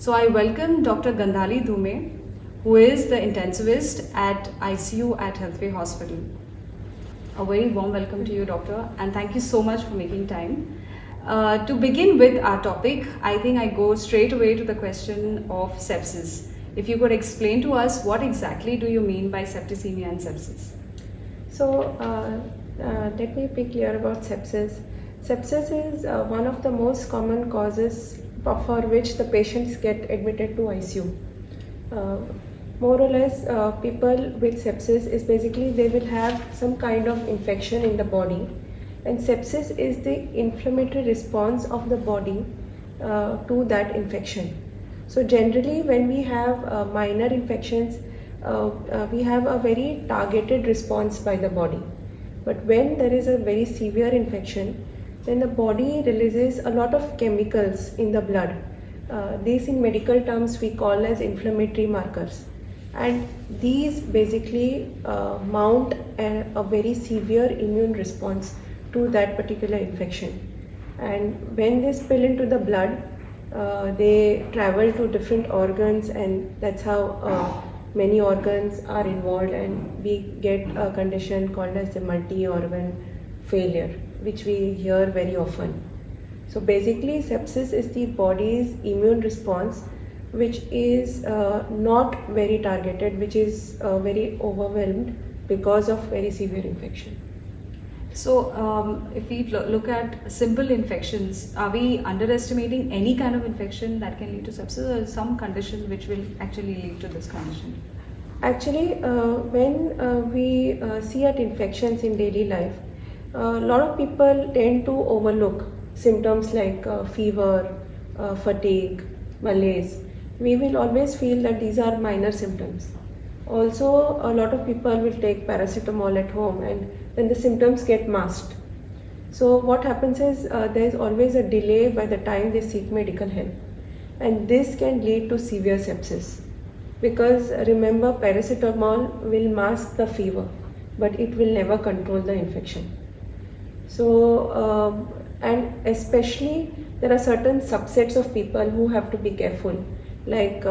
So I welcome Dr. Gandhali Dhume, who is the intensivist at ICU at Healthway Hospital. A very warm welcome to you, doctor, and thank you so much for making time. To begin with our topic, I think I go straight away to the question of sepsis. If you could explain to us what exactly do you mean by septicemia and sepsis? So let me be clear about sepsis. Sepsis is one of the most common causes for which the patients get admitted to ICU. More or less, people with sepsis is basically they will have some kind of infection in the body, and sepsis is the inflammatory response of the body to that infection. So generally, when we have minor infections, we have a very targeted response by the body. But when there is a very severe infection, then the body releases a lot of chemicals in the blood. These in medical terms we call as inflammatory markers. And these basically mount a very severe immune response to that particular infection. And when they spill into the blood, they travel to different organs, and that's how many organs are involved, and we get a condition called as the multi-organ failure, which we hear very often. So basically, sepsis is the body's immune response, which is not very targeted, which is very overwhelmed because of very severe infection. So if we look at simple infections, are we underestimating any kind of infection that can lead to sepsis, or some condition which will actually lead to this condition? Actually, when we see at infections in daily life, a lot of people tend to overlook symptoms like fever, fatigue, malaise. We will always feel that these are minor symptoms. Also, a lot of people will take paracetamol at home, and then the symptoms get masked. So what happens is there is always a delay by the time they seek medical help, and this can lead to severe sepsis. Because remember, paracetamol will mask the fever, but it will never control the infection. So, and especially there are certain subsets of people who have to be careful, like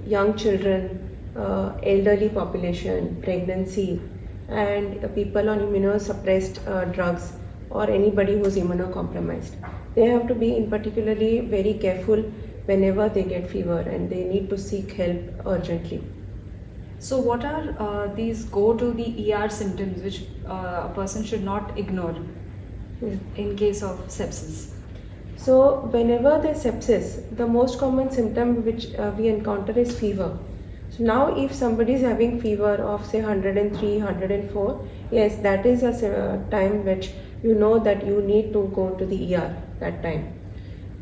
young children, elderly population, pregnancy, and people on immunosuppressed drugs, or anybody who is immunocompromised. They have to be in particularly very careful whenever they get fever, and they need to seek help urgently. So what are these go to the ER symptoms which a person should not ignore in case of sepsis? So whenever there's sepsis, the most common symptom which we encounter is fever. So now if somebody is having fever of say 103, 104, yes, that is a time which you know that you need to go to the ER that time.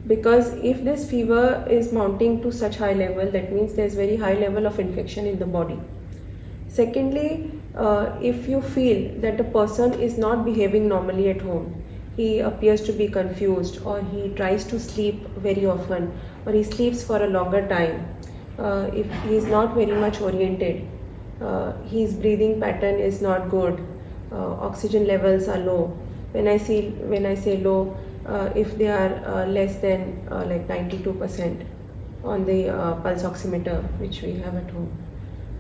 Because if this fever is mounting to such high level, that means there's very high level of infection in the body. Secondly, if you feel that the person is not behaving normally at home, he appears to be confused, or he tries to sleep very often, or he sleeps for a longer time, if he is not very much oriented, his breathing pattern is not good, oxygen levels are low. When I say low, if they are less than like 92% on the pulse oximeter which we have at home,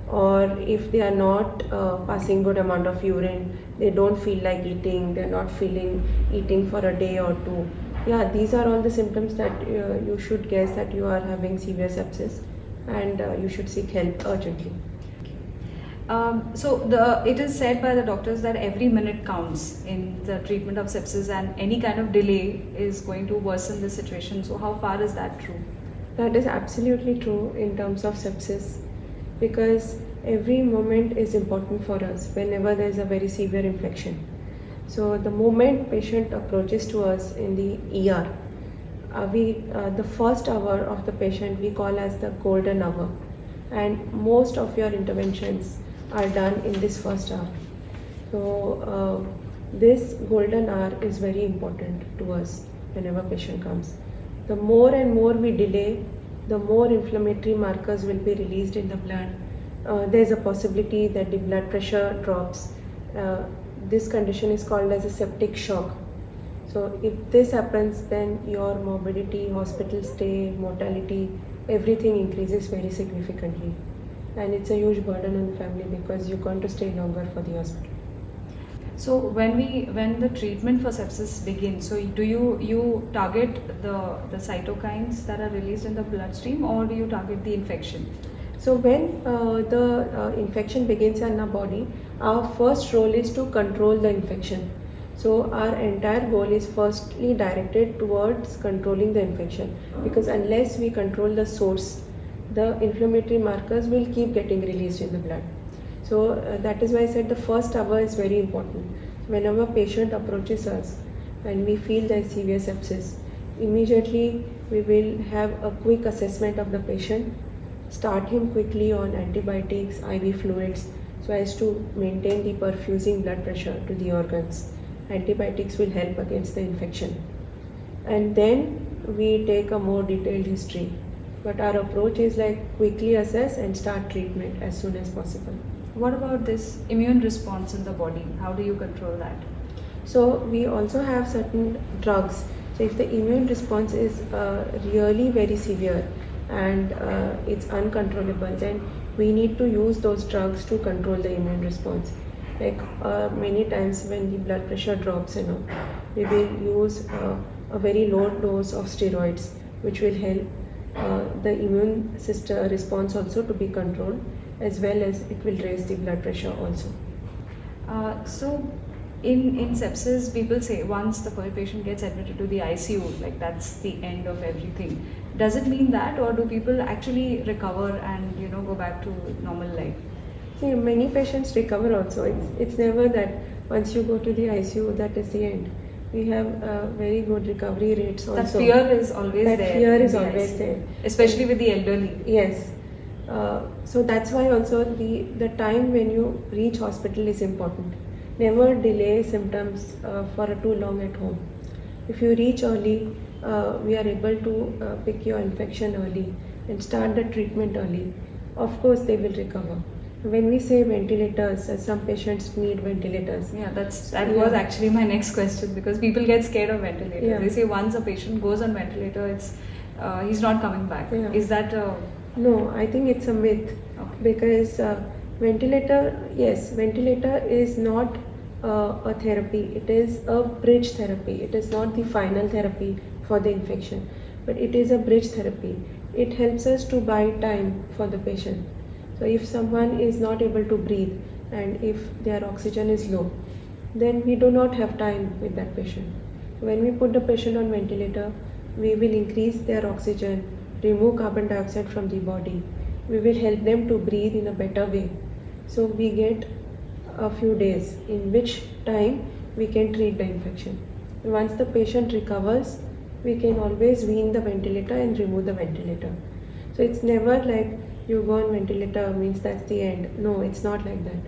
or if they are not passing good amount of urine, they don't feel like eating, they're not feeling eating for a day or two. Yeah, these are all the symptoms that you should guess that you are having severe sepsis, and you should seek help urgently. It is said by the doctors that every minute counts in the treatment of sepsis, and any kind of delay is going to worsen the situation. So how far is that true? That is absolutely true in terms of sepsis, because every moment is important for us whenever there is a very severe infection. So the moment patient approaches to us in the ER, the first hour of the patient we call as the golden hour, and most of your interventions are done in this first hour. So this golden hour is very important to us whenever patient comes. The more and more we delay, the more inflammatory markers will be released in the blood. There's a possibility that the blood pressure drops. This condition is called as a septic shock. So if this happens, then your morbidity, hospital stay, mortality, everything increases very significantly. And it's a huge burden on the family because you're going to stay longer for the hospital. So when the treatment for sepsis begins, so do you target the cytokines that are released in the bloodstream, or do you target the infection? So when the infection begins in our body, our first role is to control the infection. So our entire goal is firstly directed towards controlling the infection, because unless we control the source, the inflammatory markers will keep getting released in the blood. So that is why I said the first hour is very important. Whenever a patient approaches us and we feel there is severe sepsis, immediately we will have a quick assessment of the patient, start him quickly on antibiotics, IV fluids, so as to maintain the perfusing blood pressure to the organs. Antibiotics will help against the infection. And then we take a more detailed history. But our approach is like quickly assess and start treatment as soon as possible. What about this immune response in the body? How do you control that? So we also have certain drugs. So if the immune response is really very severe and it's uncontrollable, then we need to use those drugs to control the immune response. Like many times when the blood pressure drops, we will use a very low dose of steroids, which will help the immune system response also to be controlled, as well as it will raise the blood pressure also. So in sepsis, people say once the patient gets admitted to the ICU, like that's the end of everything. Does it mean that, or do people actually recover and go back to normal life? See, many patients recover also. It's never that once you go to the ICU that is the end. We have very good recovery rates also. That fear is always there. That fear is always there. Especially with the elderly. Yes. So that's why also the time when you reach hospital is important. Never delay symptoms for too long at home. If you reach early, we are able to pick your infection early and start the treatment early. Of course, they will recover. When we say ventilators, some patients need ventilators. Yeah, that was actually my next question, because people get scared of ventilators. Yeah. They say once a patient goes on ventilator, it's he's not coming back. Yeah. Is that No, I think it's a myth. Okay. Because ventilator is not a therapy. It is a bridge therapy. It is not the final therapy for the infection, but it is a bridge therapy. It helps us to buy time for the patient. So if someone is not able to breathe and if their oxygen is low, then we do not have time with that patient. When we put the patient on ventilator, we will increase their oxygen, remove carbon dioxide from the body. We will help them to breathe in a better way. So we get a few days in which time we can treat the infection. Once the patient recovers, we can always wean the ventilator and remove the ventilator. So it's never like you go on ventilator means that's the end. No, it's not like that.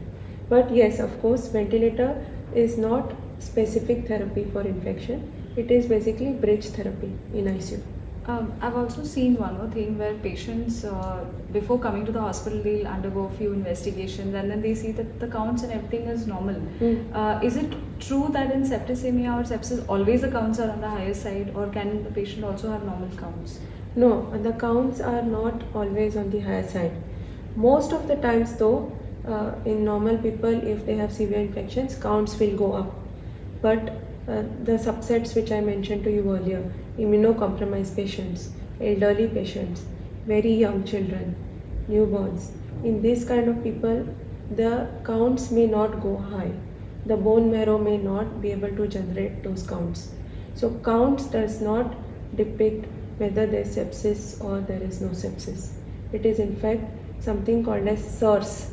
But yes, of course, ventilator is not specific therapy for infection. It is basically bridge therapy in ICU. I've also seen one more thing where patients, before coming to the hospital, they'll undergo a few investigations and then they see that the counts and everything is normal. Is it true that in septicemia or sepsis, always the counts are on the higher side, or can the patient also have normal counts? No, the counts are not always on the higher side. Most of the times though, in normal people, if they have severe infections, counts will go up. But the subsets which I mentioned to you earlier, immunocompromised patients, elderly patients, very young children, newborns, in this kind of people, the counts may not go high. The bone marrow may not be able to generate those counts. So counts does not depict whether there is sepsis or there is no sepsis. It is in fact something called as SIRS.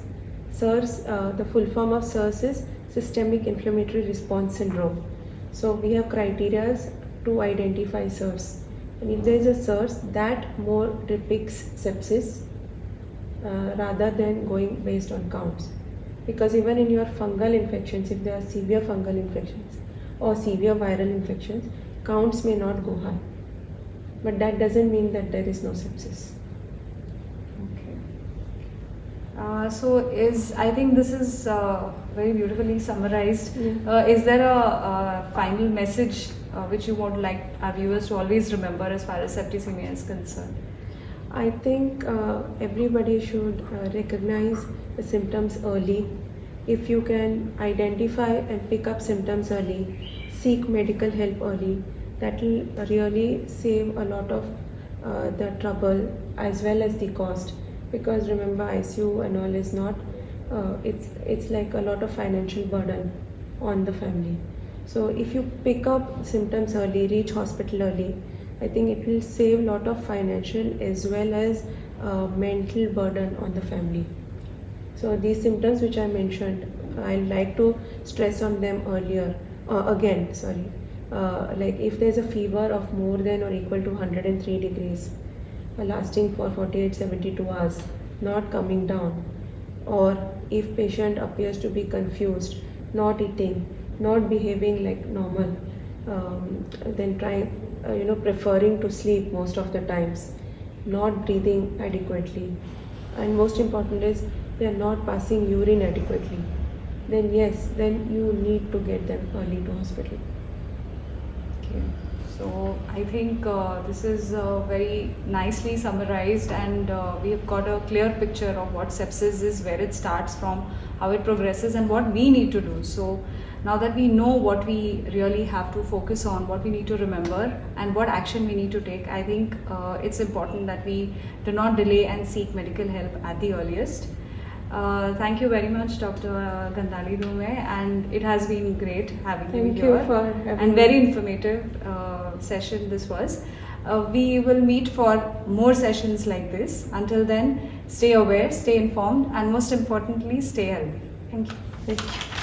SIRS, the full form of SIRS is Systemic Inflammatory Response Syndrome. So we have criteria to identify SIRS. And if there is a SIRS, that more depicts sepsis rather than going based on counts. Because even in your fungal infections, if there are severe fungal infections or severe viral infections, counts may not go high. But that doesn't mean that there is no sepsis. Okay. I think this is very beautifully summarized. Is there a final message which you would like our viewers to always remember as far as septicemia is concerned? I think everybody should recognize the symptoms early. If you can identify and pick up symptoms early, seek medical help early, that will really save a lot of the trouble as well as the cost. Because remember, ICU and all is not, it's like a lot of financial burden on the family. So if you pick up symptoms early, reach hospital early, I think it will save a lot of financial as well as mental burden on the family. So these symptoms which I mentioned, I'd like to stress on them earlier. Again, sorry. Like if there's a fever of more than or equal to 103 degrees, lasting for 48-72 hours, not coming down, or if patient appears to be confused, not eating, not behaving like normal, then preferring to sleep most of the times, not breathing adequately, and most important is they are not passing urine adequately, then yes, then you need to get them early to hospital. Okay. So I think this is very nicely summarized, and we have got a clear picture of what sepsis is, where it starts from, how it progresses, and what we need to do. So now that we know what we really have to focus on, what we need to remember, and what action we need to take, I think it's important that we do not delay and seek medical help at the earliest. Thank you very much, Dr. Gandhali Dhume, and it has been great having you Thank here. you for having and me. very informative session this was. We will meet for more sessions like this. Until then, stay aware, stay informed, and most importantly, stay healthy. Thank you. Thank you.